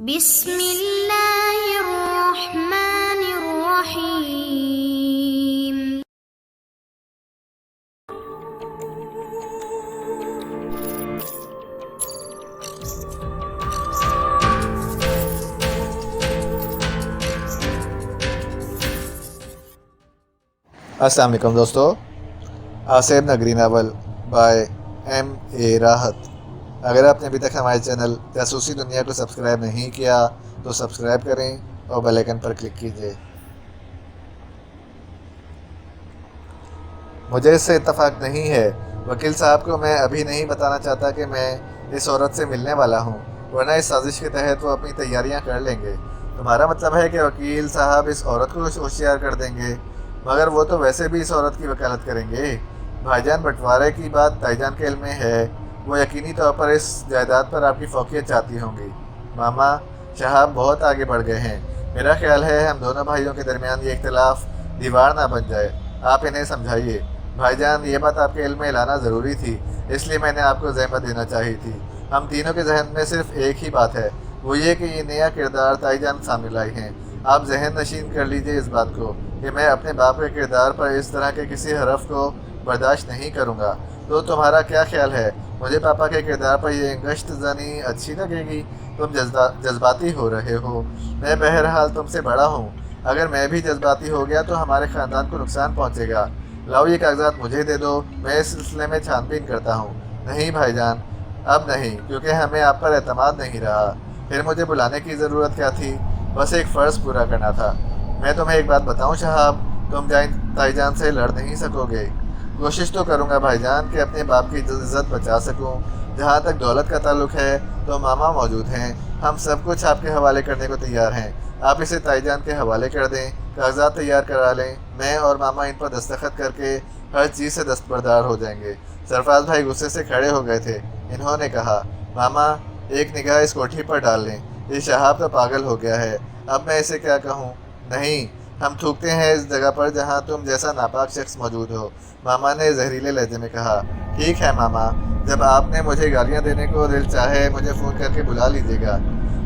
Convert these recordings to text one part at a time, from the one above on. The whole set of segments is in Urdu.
بسم اللہ الرحمن الرحیم۔ السلام علیکم دوستو، آصف نگری ناول بائے ایم اے راحت۔ اگر آپ نے ابھی تک ہمارے چینل جاسوسی دنیا کو سبسکرائب نہیں کیا تو سبسکرائب کریں اور بیل آئیکن پر کلک کیجیے۔ مجھے اس سے اتفاق نہیں ہے۔ وکیل صاحب کو میں ابھی نہیں بتانا چاہتا کہ میں اس عورت سے ملنے والا ہوں، ورنہ اس سازش کے تحت وہ اپنی تیاریاں کر لیں گے۔ تمہارا مطلب ہے کہ وکیل صاحب اس عورت کو ہوشیار کر دیں گے؟ مگر وہ تو ویسے بھی اس عورت کی وکالت کریں گے۔ بھائی جان، بٹوارے کی بات تائی جان کے علم میں ہے، وہ یقینی طور پر اس جائیداد پر آپ کی فوقیت چاہتی ہوں گی۔ ماما، شہاب بہت آگے بڑھ گئے ہیں۔ میرا خیال ہے ہم دونوں بھائیوں کے درمیان یہ اختلاف دیوار نہ بن جائے۔ آپ انہیں سمجھائیے۔ بھائی جان، یہ بات آپ کے علم میں لانا ضروری تھی، اس لیے میں نے آپ کو زحمت دینا چاہی تھی۔ ہم تینوں کے ذہن میں صرف ایک ہی بات ہے، وہ یہ کہ یہ نیا کردار تائی جان سامنے لائی ہیں۔ آپ ذہن نشین کر لیجئے اس بات کو کہ میں اپنے باپ کے کردار پر اس طرح کے کسی حرف کو برداشت نہیں کروں گا۔ تو تمہارا کیا خیال ہے؟ مجھے پاپا کے کردار پر یہ گشت زنی اچھی لگے گی؟ تم جذباتی ہو رہے ہو۔ میں بہرحال تم سے بڑا ہوں۔ اگر میں بھی جذباتی ہو گیا تو ہمارے خاندان کو نقصان پہنچے گا۔ لاؤ یہ کاغذات مجھے دے دو، میں اس سلسلے میں چھان بین کرتا ہوں۔ نہیں بھائی جان، اب نہیں، کیونکہ ہمیں آپ پر اعتماد نہیں رہا۔ پھر مجھے بلانے کی ضرورت کیا تھی؟ بس ایک فرض پورا کرنا تھا۔ میں تمہیں ایک بات بتاؤں شہاب، تم تائی جان سے لڑ نہیں سکو گے۔ کوشش تو کروں گا بھائی جان کہ اپنے باپ کی عزت بچا سکوں۔ جہاں تک دولت کا تعلق ہے تو ماما موجود ہیں، ہم سب کچھ آپ کے حوالے کرنے کو تیار ہیں۔ آپ اسے تائی جان کے حوالے کر دیں، کاغذات تیار کرا لیں، میں اور ماما ان پر دستخط کر کے ہر چیز سے دستبردار ہو جائیں گے۔ سرفراز بھائی غصے سے کھڑے ہو گئے تھے۔ انہوں نے کہا، ماما ایک نگاہ اس کوٹھی پر ڈال لیں، یہ شہاب تو پاگل ہو گیا ہے۔ اب میں اسے کیا کہوں؟ نہیں، ہم تھوکتے ہیں اس جگہ پر جہاں تم جیسا ناپاک شخص موجود ہو، ماما نے زہریلے لہجے میں کہا۔ ٹھیک ہے ماما، جب آپ نے مجھے گالیاں دینے کو دل چاہے مجھے فون کر کے بلا لیجیے گا۔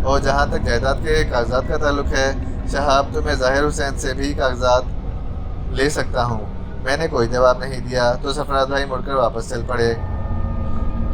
اور جہاں تک جائیداد کے کاغذات کا تعلق ہے شہاب، تو میں ظاہر حسین سے بھی کاغذات لے سکتا ہوں۔ میں نے کوئی جواب نہیں دیا تو سرفراز بھائی مڑ کر واپس چل پڑے۔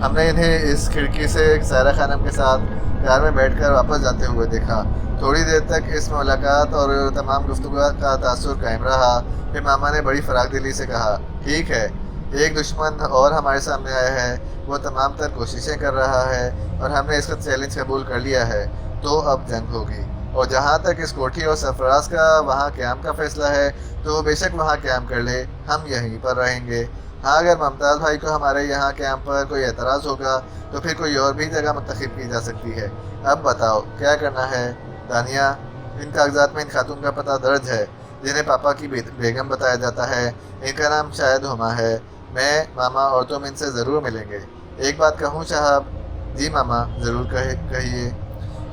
ہم نے انہیں اس کھڑکی سے سائرہ خانم کے ساتھ کار میں بیٹھ کر واپس جاتے ہوئے دیکھا۔ تھوڑی دیر تک اس ملاقات اور تمام گفتگو کا تاثر قائم رہا۔ پھر ماما نے بڑی فراخ دلی سے کہا، ٹھیک ہے، ایک دشمن اور ہمارے سامنے آیا ہے، وہ تمام تر کوششیں کر رہا ہے اور ہم نے اس کا چیلنج قبول کر لیا ہے، تو اب جنگ ہوگی۔ اور جہاں تک اس کوٹھی اور سرفراز کا وہاں قیام کا فیصلہ ہے تو وہ بے شک وہاں قیام کر لے، ہم یہیں پر رہیں گے۔ ہاں، اگر ممتاز بھائی کو ہمارے یہاں قیام پر کوئی اعتراض ہوگا تو پھر کوئی اور بھی جگہ منتخب کی جا سکتی ہے۔ اب بتاؤ کیا کرنا ہے؟ دانیہ، ان کاغذات میں ان خاتون کا پتہ درج ہے جنہیں پاپا کی بیگم بتایا جاتا ہے۔ ان کا نام شاید ہما ہے۔ میں، ماما اور تم ان سے ضرور ملیں گے۔ ایک بات کہوں شہاب؟ جی ماما، ضرور کہیے۔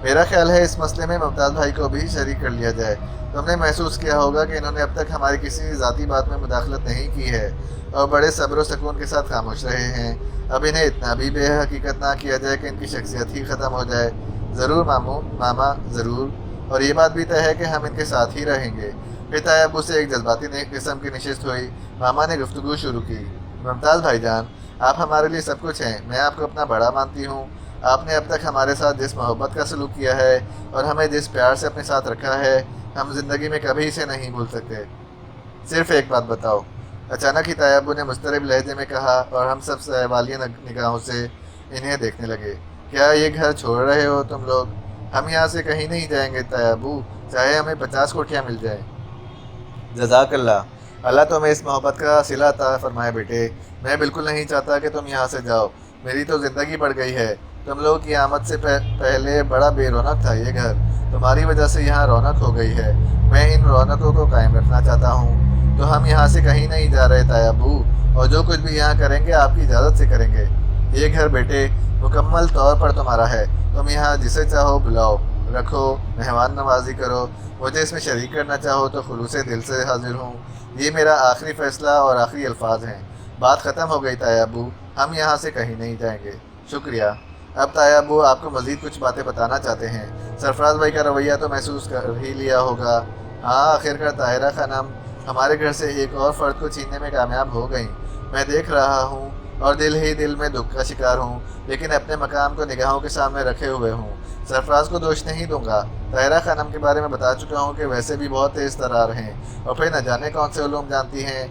میرا خیال ہے اس مسئلے میں ممتاز بھائی کو بھی شریک کر لیا جائے۔ تم نے محسوس کیا ہوگا کہ انہوں نے اب تک ہماری کسی ذاتی بات میں مداخلت نہیں کی ہے اور بڑے صبر و سکون کے ساتھ خاموش رہے ہیں۔ اب انہیں اتنا بھی بے حقیقت نہ کیا جائے کہ ان کی شخصیت ہی ختم ہو جائے۔ ضرور ماما، ضرور۔ اور یہ بات بھی طے ہے کہ ہم ان کے ساتھ ہی رہیں گے۔ پھر طے ابو سے ایک جذباتی قسم کی نشست ہوئی۔ ماما نے گفتگو شروع کی، ممتاز بھائی جان، آپ ہمارے لیے سب کچھ ہیں۔ میں آپ کو اپنا بڑا مانتی ہوں۔ آپ نے اب تک ہمارے ساتھ جس محبت کا سلوک کیا ہے اور ہمیں جس پیار سے اپنے ساتھ رکھا ہے، ہم زندگی میں کبھی اسے نہیں بھول سکتے۔ صرف ایک بات بتاؤ، اچانک ہی طے ابو نے مضطرب لہجے میں کہا اور ہم سب سوالیہ نگاہوں سے انہیں دیکھنے لگے۔ کیا یہ گھر چھوڑ رہے ہو تم لوگ؟ ہم یہاں سے کہیں نہیں جائیں گے طے ابو، چاہے ہمیں 50 کوٹھیاں مل جائیں۔ جزاک اللہ، اللہ تمہیں اس محبت کا صلہ عطا فرمائے بیٹے۔ میں بالکل نہیں چاہتا کہ تم یہاں سے جاؤ، میری تو زندگی بڑھ گئی ہے۔ تم لوگوں کی آمد سے پہلے بڑا بے رونق تھا یہ گھر، تمہاری وجہ سے یہاں رونق ہو گئی ہے۔ میں ان رونقوں کو قائم رکھنا چاہتا ہوں۔ تو ہم یہاں سے کہیں نہیں جا رہے طے ابو، اور جو کچھ بھی یہاں کریں گے آپ کی اجازت سے کریں گے۔ یہ گھر بیٹے مکمل طور پر تمہارا ہے، تم یہاں جسے چاہو بلاؤ، رکھو، مہمان نوازی کرو، مجھے اس میں شریک کرنا چاہو تو خلوص دل سے حاضر ہوں۔ یہ میرا آخری فیصلہ اور آخری الفاظ ہیں۔ بات ختم ہو گئی طے ابو، ہم یہاں سے کہیں نہیں جائیں گے۔ شکریہ۔ اب طاہر ابو آپ کو مزید کچھ باتیں بتانا چاہتے ہیں۔ سرفراز بھائی کا رویہ تو محسوس کر ہی لیا ہوگا۔ ہاں، آخرکار طاہرہ خانم ہمارے گھر سے ایک اور فرد کو چھیننے میں کامیاب ہو گئیں۔ میں دیکھ رہا ہوں اور دل ہی دل میں دکھ کا شکار ہوں، لیکن اپنے مقام کو نگاہوں کے سامنے رکھے ہوئے ہوں۔ سرفراز کو دوش نہیں دوں گا۔ طاہرہ خانم کے بارے میں بتا چکا ہوں کہ ویسے بھی بہت تیز ترار ہیں، اور پھر نہ جانے کون سے علوم جانتی ہیں۔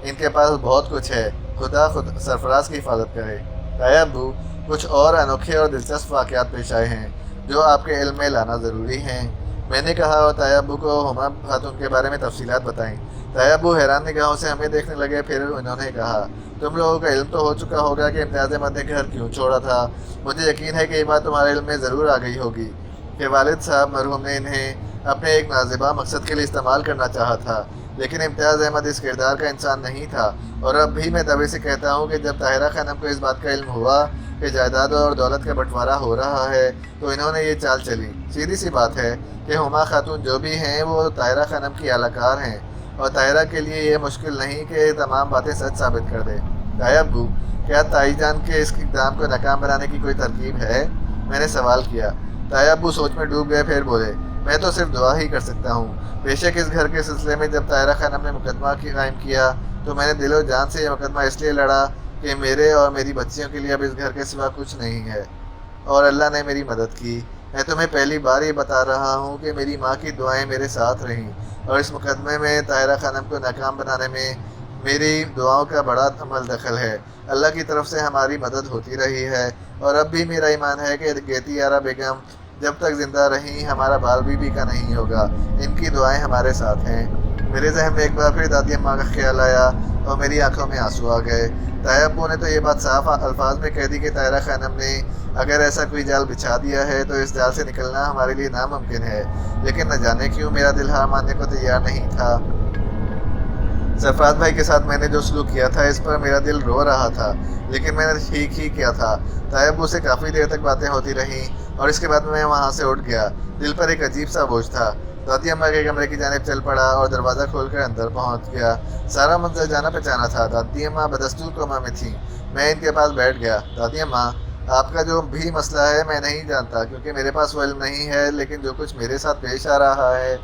ان کے پاس بہت کچھ ہے، خدا سرفراز کی حفاظت کرے۔ طاہر ابو، کچھ اور انوکھے اور دلچسپ واقعات پیش آئے ہیں جو آپ کے علم میں لانا ضروری ہیں، میں نے کہا، اور طاہر ابو کو ہما خاتون کے بارے میں تفصیلات بتائیں۔ طاہر ابو حیران نگاہوں سے ہمیں دیکھنے لگے، پھر انہوں نے کہا، تم لوگوں کا علم تو ہو چکا ہوگا کہ امتیاز احمد نے گھر کیوں چھوڑا تھا۔ مجھے یقین ہے کہ یہ بات تمہارے علم میں ضرور آ گئی ہوگی کہ والد صاحب مرحوم نے انہیں اپنے ایک نازیبا مقصد کے لیے استعمال کرنا چاہا تھا، لیکن امتیاز احمد اس کردار کا انسان نہیں تھا۔ اور اب بھی میں دعوے سے کہتا ہوں کہ جب طاہرہ خانم کو اس بات کا علم ہوا کہ جائیداد اور دولت کا بنٹوارا ہو رہا ہے تو انہوں نے یہ چال چلی۔ سیدھی سی بات ہے کہ ہما خاتون جو بھی ہیں وہ طاہرہ خانم کی اعلی کار ہیں، اور طاہرہ کے لیے یہ مشکل نہیں کہ تمام باتیں سچ ثابت کر دے۔ طاہر ابو، کیا تائی جان کے اس اقدام کو ناکام بنانے کی کوئی ترکیب ہے؟ میں نے سوال کیا۔ طاہر ابو سوچ میں ڈوب گئے، پھر بولے، میں تو صرف دعا ہی کر سکتا ہوں۔ بے شک اس گھر کے سلسلے میں جب طاہرہ خانم نے مقدمہ قائم کیا تو میں نے دل و جان سے یہ مقدمہ اس لیے لڑا کہ میرے اور میری بچیوں کے لیے اب اس گھر کے سوا کچھ نہیں ہے، اور اللہ نے میری مدد کی۔ میں تمہیں پہلی بار یہ بتا رہا ہوں کہ میری ماں کی دعائیں میرے ساتھ رہیں، اور اس مقدمے میں طاہرہ خانم کو ناکام بنانے میں میری دعاؤں کا بڑا عمل دخل ہے۔ اللہ کی طرف سے ہماری مدد ہوتی رہی ہے، اور اب بھی میرا ایمان ہے کہ گیتی آرا بیگم جب تک زندہ رہیں ہمارا بال بی کا نہیں ہوگا۔ ان کی دعائیں ہمارے ساتھ ہیں۔ میرے ذہن میں ایک بار پھر دادی اماں کا خیال آیا اور میری آنکھوں میں آنسو آ گئے۔ طاہر ابو نے تو یہ بات صاف الفاظ میں کہہ دی کہ طاہرہ خانم نے اگر ایسا کوئی جال بچھا دیا ہے تو اس جال سے نکلنا ہمارے لیے ناممکن ہے، لیکن نہ جانے کیوں میرا دل ہار ماننے کو تیار نہیں تھا۔ سرفراز بھائی کے ساتھ میں نے جو سلوک کیا تھا اس پر میرا دل رو رہا تھا، لیکن میں نے ٹھیک ہی کیا تھا۔ طاہر ابو سے کافی دیر تک باتیں ہوتی رہیں، اور اس کے بعد میں وہاں سے اٹھ گیا۔ دل پر ایک عجیب سا بوجھ تھا۔ دادی اماں کے کمرے کی جانب چل پڑا اور دروازہ کھول کر اندر پہنچ گیا۔ سارا منظر جانا پہچانا تھا۔ دادی اماں بدستور کوما میں تھیں۔ میں ان کے پاس بیٹھ گیا۔ دادی اماں، آپ کا جو بھی مسئلہ ہے میں نہیں جانتا، کیونکہ میرے پاس وہ علم نہیں ہے، لیکن جو کچھ میرے ساتھ پیش آ رہا ہے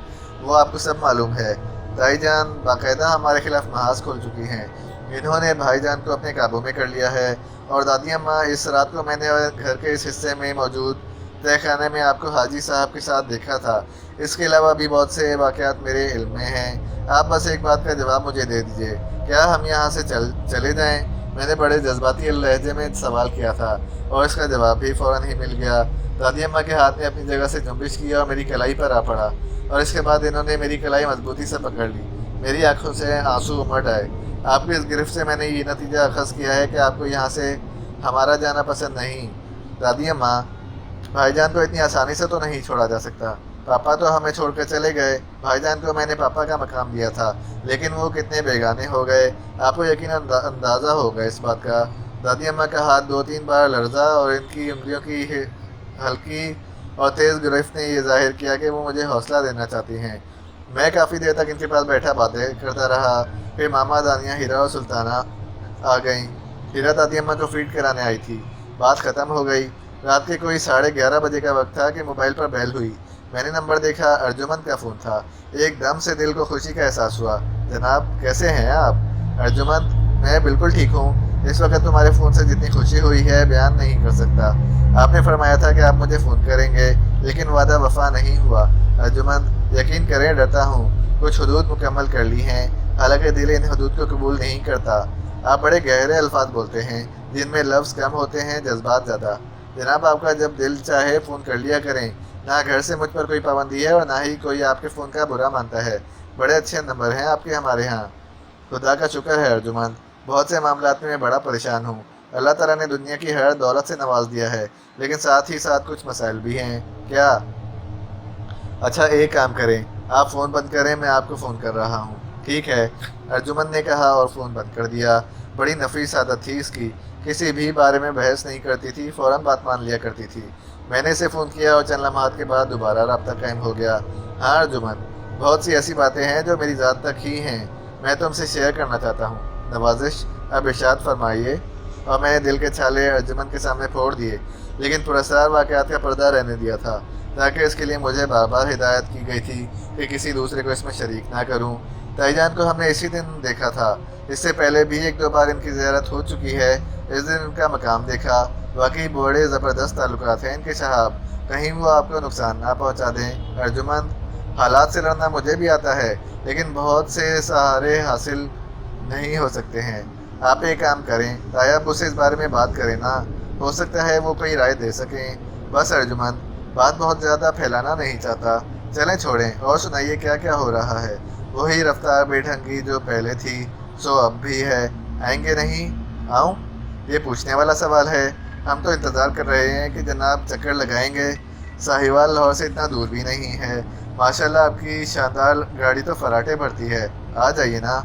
وہ آپ کو سب معلوم ہے۔ تائی جان باقاعدہ ہمارے خلاف محاذ کھول چکی ہیں۔ انہوں نے بھائی جان کو اپنے قابو میں کر لیا ہے، اور دادی اماں، اس رات کو میں نے گھر کے اس حصے میں موجود تہہ خانے میں آپ کو حاجی صاحب کے ساتھ دیکھا تھا۔ اس کے علاوہ بھی بہت سے واقعات میرے علم میں ہیں۔ آپ بس ایک بات کا جواب مجھے دے دیجیے، کیا ہم یہاں سے چلے جائیں؟ میں نے بڑے جذباتی لہجے میں سوال کیا تھا، اور اس کا جواب بھی فوراً ہی مل گیا۔ دادی اماں کے ہاتھ نے اپنی جگہ سے جنبش کیا اور میری کلائی پر آ پڑا، اور اس کے بعد انہوں نے میری کلائی مضبوطی سے پکڑ لی۔ میری آنکھوں سے آنسو امڑ آئے۔ آپ کی اس گرفت سے میں نے یہ نتیجہ اخذ کیا ہے کہ آپ کو یہاں سے ہمارا جانا پسند نہیں۔ دادی اماں، بھائی جان کو اتنی آسانی سے تو نہیں چھوڑا جا سکتا۔ پاپا تو ہمیں چھوڑ کر چلے گئے۔ بھائی جان کو میں نے پاپا کا مقام دیا تھا، لیکن وہ کتنے بیگانے ہو گئے، آپ کو یقیناً اندازہ ہوگا اس بات کا۔ دادی اماں کا ہاتھ 2-3 بار لرزا، اور ان کی انگلیوں کی ہلکی اور تیز گرفت نے یہ ظاہر کیا کہ وہ مجھے حوصلہ دینا چاہتی ہیں۔ میں کافی دیر تک ان کے پاس بیٹھا باتیں کرتا رہا۔ پھر ماما، دانیہ، ہیرا اور سلطانہ آ گئیں۔ ہیرا دادی اماں کو فیڈ کرانے آئی تھی۔ بات ختم ہو گئی۔ رات کے کوئی 11:30 بجے کا وقت تھا کہ موبائل پر بیل ہوئی۔ میں نے نمبر دیکھا، ارجمند کا فون تھا۔ ایک دم سے دل کو خوشی کا احساس ہوا۔ جناب، کیسے ہیں آپ؟ ارجمند، میں بالکل ٹھیک ہوں۔ اس وقت تمہارے فون سے جتنی خوشی ہوئی ہے بیان نہیں کر سکتا۔ آپ نے فرمایا تھا کہ آپ مجھے فون کریں گے، لیکن وعدہ وفا نہیں ہوا۔ ارجمند، یقین کریں ڈرتا ہوں۔ کچھ حدود مکمل کر لی ہیں، حالانکہ دل ان حدود کو قبول نہیں کرتا۔ آپ بڑے گہرے الفاظ بولتے ہیں، جن میں لفظ کم ہوتے ہیں، جذبات زیادہ۔ جناب، آپ کا جب دل چاہے فون کر لیا کریں۔ نہ گھر سے مجھ پر کوئی پابندی ہے، اور نہ ہی کوئی آپ کے فون کا برا مانتا ہے۔ بڑے اچھے نمبر ہیں آپ کے ہمارے ہاں۔ خدا کا شکر ہے ارجمند، بہت سے معاملات میں بڑا پریشان ہوں۔ اللہ تعالیٰ نے دنیا کی ہر دولت سے نواز دیا ہے، لیکن ساتھ ہی ساتھ کچھ مسائل بھی ہیں۔ کیا؟ اچھا، ایک کام کریں، آپ فون بند کریں، میں آپ کو فون کر رہا ہوں۔ ٹھیک ہے، ارجمند نے کہا اور فون بند کر دیا۔ بڑی نفیس عادت تھی اس کی، کسی بھی بارے میں بحث نہیں کرتی تھی، فوراً بات مان لیا کرتی تھی۔ میں نے اسے فون کیا اور چند لمحات کے بعد دوبارہ رابطہ قائم ہو گیا۔ ہاں ارجمند، بہت سی ایسی باتیں ہیں جو میری ذات تک ہی ہیں، میں تم سے شیئر کرنا چاہتا ہوں۔ نوازش، اب ارشاد فرمائیے۔ اور میں نے دل کے چھالے ارجمن کے سامنے پھوڑ دیے، لیکن پراسرار واقعات کا پردہ رہنے دیا تھا تاکہ اس کے لیے مجھے بار بار ہدایت کی گئی تھی کہ کسی دوسرے کو اس میں شریک نہ کروں۔ تائی جان کو ہم نے اسی دن دیکھا تھا، اس سے پہلے بھی ایک دو بار ان کی زیارت ہو چکی ہے۔ اس دن ان کا مقام دیکھا، واقعی بڑے زبردست تعلقات ہیں ان کے صاحب، کہیں وہ آپ کو نقصان نہ پہنچا دیں۔ ارجمند: حالات سے لڑنا مجھے بھی آتا ہے، لیکن بہت سے سہارے حاصل نہیں ہو سکتے ہیں۔ آپ ایک کام کریں، تایا ابو سے اس بارے میں بات کریں نا، ہو سکتا ہے وہ کوئی رائے دے سکیں۔ بس ارجمند بات بہت زیادہ پھیلانا نہیں چاہتا، چلیں چھوڑیں اور سنائیے کیا کیا ہو رہا ہے۔ وہی رفتار بے ڈھنگی جو پہلے تھی سو اب بھی ہے، آئیں گے نہیں؟ آؤں؟ یہ پوچھنے والا سوال ہے، ہم تو انتظار کر رہے ہیں کہ جناب چکر لگائیں گے۔ ساہیوال لاہور سے اتنا دور بھی نہیں ہے، ماشاءاللہ آپ کی شاندار گاڑی تو فراٹے بھرتی ہے، آ جائیے نا۔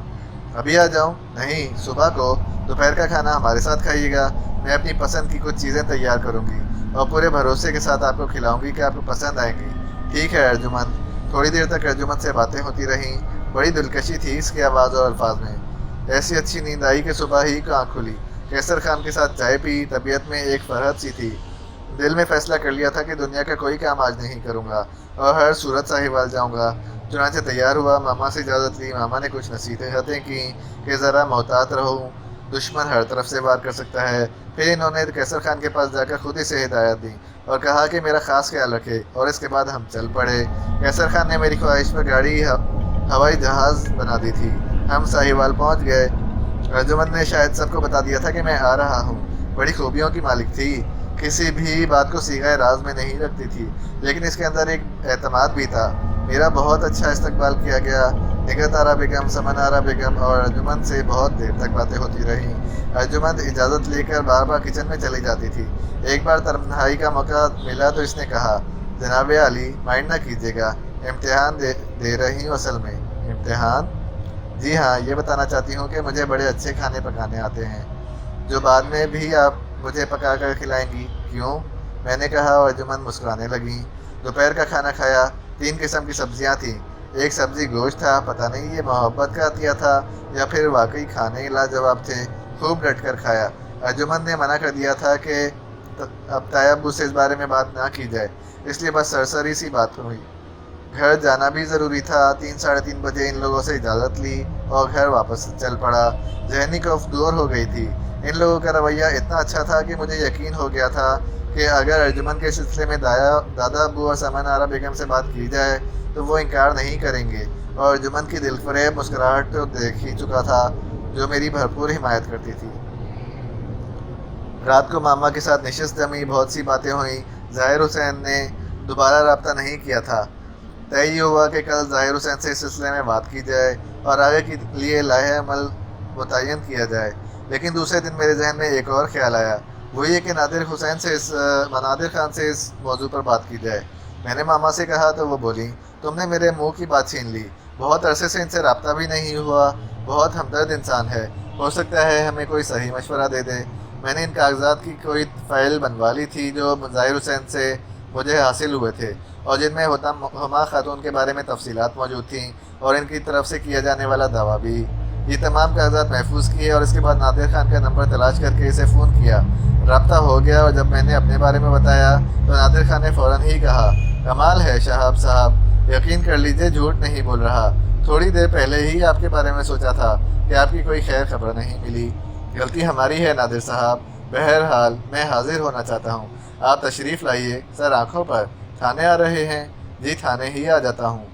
ابھی آ جاؤں؟ نہیں، صبح کو دوپہر کا کھانا ہمارے ساتھ کھائیے گا، میں اپنی پسند کی کچھ چیزیں تیار کروں گی اور پورے بھروسے کے ساتھ آپ کو کھلاؤں گی کہ آپ کو پسند آئیں گی۔ ٹھیک ہے ارجمند۔ تھوڑی دیر تک ارجمند سے باتیں ہوتی رہیں، بڑی دلکشی تھی اس کی آواز اور الفاظ میں۔ ایسی اچھی نیند آئی کہ صبح ہی کو آنکھ کھلی، کیسر خان کے ساتھ چائے پی، طبیعت میں ایک فرحت سی تھی۔ دل میں فیصلہ کر لیا تھا کہ دنیا کا کوئی کام آج نہیں کروں گا اور ہر صورت ساہیوال جاؤں گا۔ چنانچہ تیار ہوا، ماما سے اجازت لی، ماما نے کچھ نصیحتیں کیں کہ ذرا محتاط رہوں، دشمن ہر طرف سے وار کر سکتا ہے۔ پھر انہوں نے کیسر خان کے پاس جا کر خود ہی سے ہدایت دی اور کہا کہ میرا خاص خیال رکھے، اور اس کے بعد ہم چل پڑے۔ کیسر خان نے میری خواہش پر گاڑی ہوائی جہاز بنا دی تھی۔ ہم ساہیوال پہنچ گئے۔ ارجمند نے شاید سب کو بتا دیا تھا کہ میں آ رہا ہوں، بڑی خوبیوں کی مالک تھی، کسی بھی بات کو صیغہ راز میں نہیں رکھتی تھی، لیکن اس کے اندر ایک اعتماد بھی تھا۔ میرا بہت اچھا استقبال کیا گیا۔ نگہت آرا بیگم، سمن آرا بیگم اور ارجمند سے بہت دیر تک باتیں ہوتی رہیں۔ ارجمند اجازت لے کر بار بار کچن میں چلی جاتی تھی۔ ایک بار تنہائی کا موقع ملا تو اس نے کہا، جناب عالی مائنڈ نہ کیجیے گا، امتحان دے رہی ہوں اصل میں۔ امتحان؟ جی ہاں، یہ بتانا چاہتی ہوں کہ مجھے بڑے اچھے کھانے پکانے آتے ہیں، جو بعد میں بھی آپ مجھے پکا کر کھلائیں گی۔ کیوں؟ میں نے کہا اور ارجمند مسکرانے لگیں۔ دوپہر کا کھانا کھایا، 3 قسم کی سبزیاں تھیں۔ ایک سبزی گوشت تھا، پتہ نہیں یہ محبت کا عطیہ تھا یا پھر واقعی کھانے لاجواب تھے۔ خوب ڈٹ کر کھایا۔ ارجمند نے منع کر دیا تھا کہ اب تایا ابو سے اس بارے میں بات نہ کی جائے، اس لیے بس سرسری سی بات ہوئی۔ گھر جانا بھی ضروری تھا۔ 3 ساڑھے 3 بجے ان لوگوں سے اجازت لی اور گھر واپس چل پڑا۔ ذہنی خوف دور ہو گئی تھی۔ ان لوگوں کا رویہ اتنا اچھا تھا کہ مجھے یقین ہو گیا تھا کہ اگر ارجمند کے سلسلے میں دادا ابو اور سمن آرا بیگم سے بات کی جائے تو وہ انکار نہیں کریں گے، اور ارجمند کی دل فریب مسکراہٹ تو دیکھ ہی چکا تھا جو میری بھرپور حمایت کرتی تھی۔ رات کو ماما کے ساتھ نشست جمی، بہت سی باتیں ہوئیں۔ ظاہر حسین نے دوبارہ رابطہ نہیں کیا تھا۔ طے یہ ہوا کہ کل ظاہر حسین سے اس سلسلے میں بات کی جائے اور آگے کے لیے لائحہ عمل متعین کیا جائے، لیکن دوسرے دن میرے ذہن میں ایک اور خیال آیا، وہ یہ کہ نادر خان سے اس موضوع پر بات کی جائے۔ میں نے ماما سے کہا تو وہ بولی، تم نے میرے منہ کی بات چھین لی، بہت عرصے سے ان سے رابطہ بھی نہیں ہوا، بہت ہمدرد انسان ہے، ہو سکتا ہے ہمیں کوئی صحیح مشورہ دے دے۔ میں نے ان کاغذات کی کوئی فائل بنوا لی تھی جو ظاہر حسین سے مجھے حاصل ہوئے تھے اور جن میں ہما خاتون کے بارے میں تفصیلات موجود تھیں اور ان کی طرف سے کیا جانے والا دعویٰ بھی۔ یہ تمام کاغذات محفوظ کیے اور اس کے بعد نادر خان کا نمبر تلاش کر کے اسے فون کیا۔ رابطہ ہو گیا اور جب میں نے اپنے بارے میں بتایا تو نادر خان نے فوراً ہی کہا، کمال ہے شہاب صاحب، یقین کر لیجئے جھوٹ نہیں بول رہا، تھوڑی دیر پہلے ہی آپ کے بارے میں سوچا تھا کہ آپ کی کوئی خیر خبر نہیں ملی۔ غلطی ہماری ہے نادر صاحب، بہرحال میں حاضر ہونا چاہتا ہوں، آپ تشریف لائیے۔ سر آنکھوں پر، تھانے آ رہے ہیں؟ جی تھانے ہی آ جاتا ہوں۔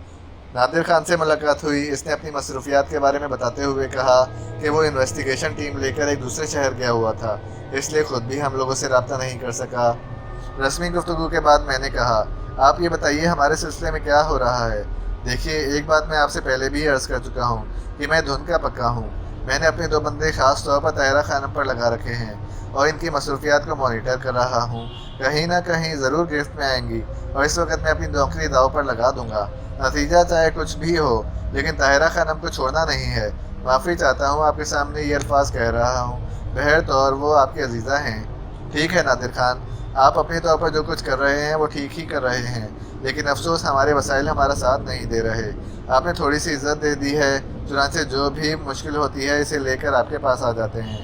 نادر خان سے ملاقات ہوئی۔ اس نے اپنی مصروفیات کے بارے میں بتاتے ہوئے کہا کہ وہ انویسٹیگیشن ٹیم لے کر ایک دوسرے شہر گیا ہوا تھا، اس لیے خود بھی ہم لوگوں سے رابطہ نہیں کر سکا۔ رسمی گفتگو کے بعد میں نے کہا، آپ یہ بتائیے ہمارے سلسلے میں کیا ہو رہا ہے؟ دیکھیے، ایک بات میں آپ سے پہلے بھی عرض کر چکا ہوں کہ میں دھن کا پکا ہوں۔ میں نے اپنے 2 بندے خاص طور پر طاہرہ خانم پر لگا رکھے ہیں اور ان کی مصروفیات کو مانیٹر کر رہا ہوں، کہیں نہ کہیں ضرور گرفت میں آئیں گی اور اس وقت میں اپنی نوکری داؤ پر لگا دوں گا۔ نتیجہ چاہے کچھ بھی ہو، لیکن طاہرہ خانم کو چھوڑنا نہیں ہے۔ معافی چاہتا ہوں، آپ کے سامنے یہ الفاظ کہہ رہا ہوں، بہرطور وہ آپ کی عزیزہ ہیں۔ ٹھیک ہے نادر خان، آپ اپنے طور پر جو کچھ کر رہے ہیں وہ ٹھیک ہی کر رہے ہیں، لیکن افسوس ہمارے وسائل ہمارا ساتھ نہیں دے رہے۔ آپ نے تھوڑی سی عزت دے دی ہے، چنانچہ جو بھی مشکل ہوتی ہے اسے لے کر آپ کے پاس آ جاتے ہیں۔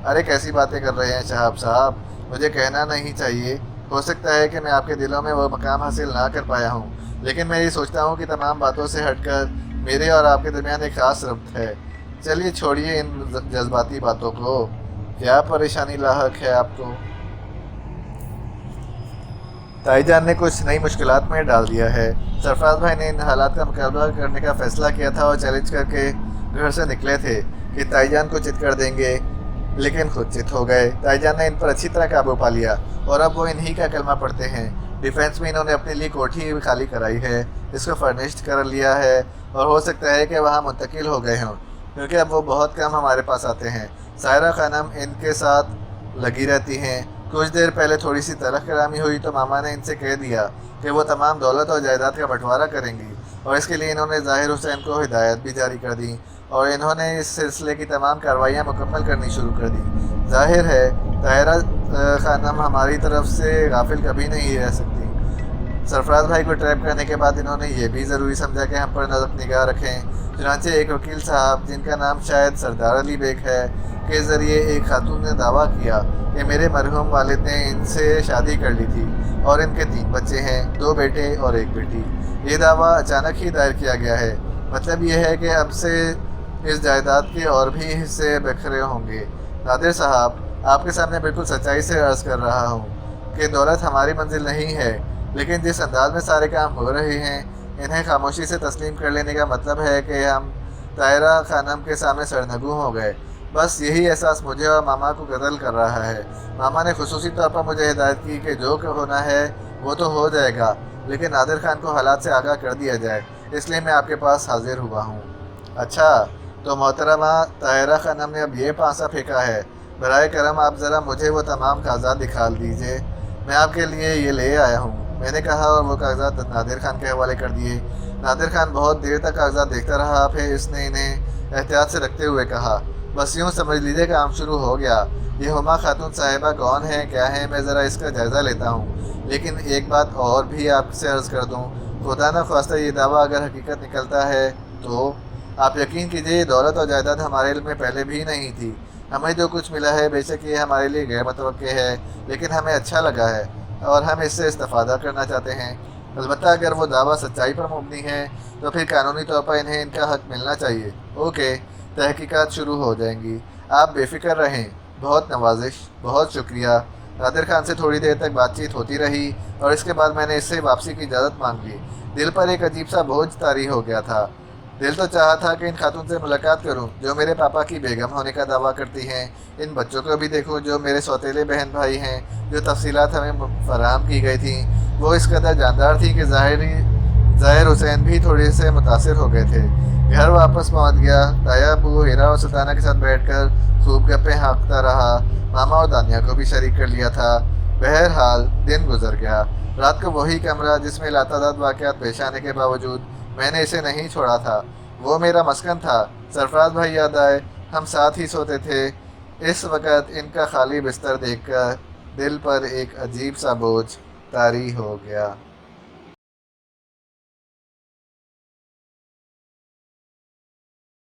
ارے کیسی باتیں کر رہے ہیں شہاب صاحب، مجھے کہنا نہیں چاہیے، ہو سکتا ہے کہ میں آپ کے دلوں میں وہ مقام حاصل نہ کر پایا ہوں، لیکن میں یہ سوچتا ہوں کہ تمام باتوں سے ہٹ کر میرے اور آپ کے درمیان ایک خاص ربط ہے۔ چلیے چھوڑیے ان جذباتی باتوں کو، کیا پریشانی لاحق ہے آپ کو؟ تائی جان نے کچھ نئی مشکلات میں ڈال دیا ہے۔ سرفراز بھائی نے ان حالات کا مقابلہ کرنے کا فیصلہ کیا تھا اور چیلنج کر کے گھر سے نکلے تھے کہ تائی جان کو چت کر دیں گے، لیکن خود چت ہو گئے۔ تائی جان نے ان پر اچھی طرح قابو پا لیا اور اب وہ انہی کا کلمہ پڑھتے ہیں۔ ڈیفینس میں انہوں نے اپنے لیے کوٹھی خالی کرائی ہے، اس کو فرنشڈ کر لیا ہے اور ہو سکتا ہے کہ وہاں منتقل ہو گئے ہوں، کیونکہ اب وہ بہت کم ہمارے پاس آتے ہیں۔ سائرہ خانم ان کے ساتھ لگی رہتی ہیں۔ کچھ دیر پہلے تھوڑی سی تلخ کلامی ہوئی تو ماما نے ان سے کہہ دیا کہ وہ تمام دولت اور جائیداد کا بٹوارہ کریں گی، اور اس کے لیے انہوں نے ظاہر حسین کو ہدایت بھی جاری کر دی اور انہوں نے اس سلسلے کی تمام کارروائیاں مکمل کرنی شروع کر دی۔ ظاہر ہے طاہرہ خانم ہماری طرف سے غافل کبھی نہیں رہ سکتی۔ سرفراز بھائی کو ٹریپ کرنے کے بعد انہوں نے یہ بھی ضروری سمجھا کہ ہم پر نگاہ رکھیں، چنانچہ ایک وکیل صاحب جن کا نام شاید سردار علی بیگ ہے کے ذریعے ایک خاتون نے دعویٰ کیا کہ میرے مرحوم والد نے ان سے شادی کر لی تھی اور ان کے 3 بچے ہیں، 2 بیٹے اور 1 بیٹی۔ یہ دعویٰ اچانک ہی دائر کیا گیا ہے، مطلب یہ ہے کہ اب سے اس جائیداد کے اور بھی حصے بکھرے ہوں گے۔ نادر صاحب، آپ کے سامنے بالکل سچائی سے عرض کر رہا ہوں کہ دولت ہماری منزل نہیں ہے، لیکن جس انداز میں سارے کام ہو رہے ہیں انہیں خاموشی سے تسلیم کر لینے کا مطلب ہے کہ ہم طاہرہ خانم کے سامنے سرنگوں ہو گئے۔ بس یہی احساس مجھے اور ماما کو قتل کر رہا ہے۔ ماما نے خصوصی طور پر مجھے ہدایت کی کہ جو ہونا ہے وہ تو ہو جائے گا، لیکن نادر خان کو حالات سے آگاہ کر دیا جائے، اس لیے میں آپ کے پاس حاضر ہوا ہوں۔ اچھا، تو محترمہ طاہرہ خانم نے اب یہ پانسا پھینکا ہے۔ برائے کرم آپ ذرا مجھے وہ تمام کاغذات دکھا دیجیے، میں آپ کے لیے یہ لے آیا ہوں، میں نے کہا اور وہ کاغذات نادر خان کے حوالے کر دیے۔ نادر خان بہت دیر تک کاغذات دیکھتا رہا، پھر اس نے انہیں احتیاط سے رکھتے ہوئے کہا، بس یوں سمجھ لیجیے کام شروع ہو گیا۔ یہ ہما خاتون صاحبہ کون ہیں، کیا ہیں، میں ذرا اس کا جائزہ لیتا ہوں، لیکن ایک بات اور بھی آپ سے عرض کر دوں، خدا نہ خواستہ یہ دعویٰ اگر حقیقت نکلتا ہے تو آپ یقین کیجیے یہ دولت اور جائیداد ہمارے علم میں پہلے بھی نہیں تھی۔ ہمیں جو کچھ ملا ہے بے شک یہ ہمارے لیے غیر متوقع ہے، لیکن ہمیں اچھا لگا ہے اور ہم اس سے استفادہ کرنا چاہتے ہیں۔ البتہ اگر وہ دعویٰ سچائی پر مبنی ہے تو پھر قانونی طور پر انہیں ان کا حق ملنا چاہیے۔ اوکے، تحقیقات شروع ہو جائیں گی، آپ بے فکر رہیں۔ بہت نوازش، بہت شکریہ۔ نادر خان سے تھوڑی دیر تک بات چیت ہوتی رہی اور اس کے بعد میں نے اس سے واپسی کی اجازت مانگ لی۔ دل پر ایک عجیب سا بوجھ طاری ہو گیا تھا۔ دل تو چاہا تھا کہ ان خاتون سے ملاقات کروں جو میرے پاپا کی بیگم ہونے کا دعویٰ کرتی ہیں، ان بچوں کو بھی دیکھوں جو میرے سوتیلے بہن بھائی ہیں، جو تفصیلات ہمیں فراہم کی گئی تھیں وہ اس قدر جاندار تھی کہ ظاہر حسین بھی تھوڑے سے متاثر ہو گئے تھے۔ گھر واپس پہنچ گیا، تایا ابو ہیرا اور سلطانہ کے ساتھ بیٹھ کر خوب گپیں ہانکتا رہا۔ ماما اور دانیہ کو بھی شریک کر لیا تھا۔ بہرحال دن گزر گیا۔ رات کو وہی کمرہ جس میں لاتعداد واقعات پیش آنے کے باوجود میں نے اسے نہیں چھوڑا تھا، وہ میرا مسکن تھا۔ سرفراز بھائی یاد آئے، ہم ساتھ ہی سوتے تھے۔ اس وقت ان کا خالی بستر دیکھ کر دل پر ایک عجیب سا بوجھ طاری ہو گیا۔